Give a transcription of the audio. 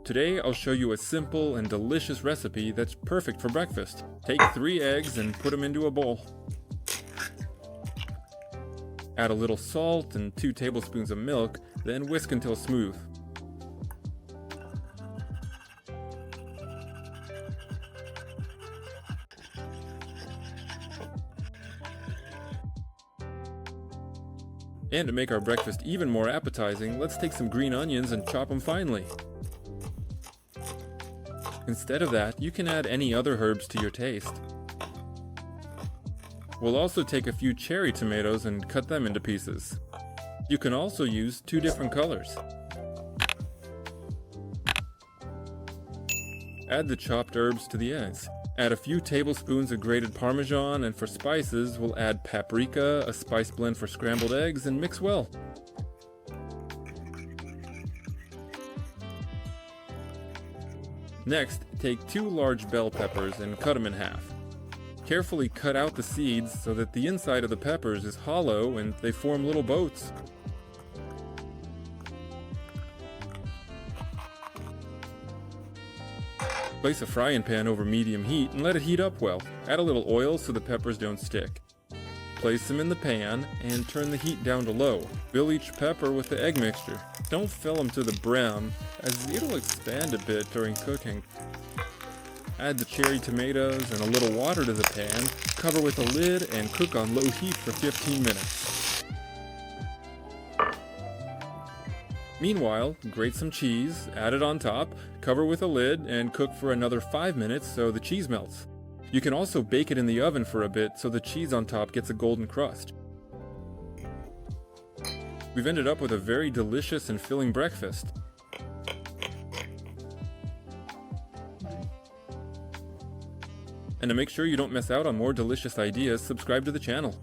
Today I'll show you a simple and delicious recipe that's perfect for breakfast. Take 3 eggs and put them into a bowl. Add a little salt and 2 tablespoons of milk, then whisk until smooth. And to make our breakfast even more appetizing, let's take some green onions and chop them finely. Instead of that, you can add any other herbs to your taste. We'll also take a few cherry tomatoes and cut them into pieces. You can also use 2 different colors. Add the chopped herbs to the eggs. Add a few tablespoons of grated Parmesan, and for spices, we'll add paprika, a spice blend for scrambled eggs, and mix well. Next, take 2 large bell peppers and cut them in half. Carefully cut out the seeds so that the inside of the peppers is hollow and they form little boats. Place a frying pan over medium heat and let it heat up well. Add a little oil so the peppers don't stick. Place them in the pan and turn the heat down to low. Fill each pepper with the egg mixture. Don't fill them to the brim, as it'll expand a bit during cooking. Add the cherry tomatoes and a little water to the pan, cover with a lid, and cook on low heat for 15 minutes. Meanwhile, grate some cheese, add it on top, cover with a lid, and cook for another 5 minutes so the cheese melts. You can also bake it in the oven for a bit so the cheese on top gets a golden crust. We've ended up with a very delicious and filling breakfast. And to make sure you don't miss out on more delicious ideas, subscribe to the channel.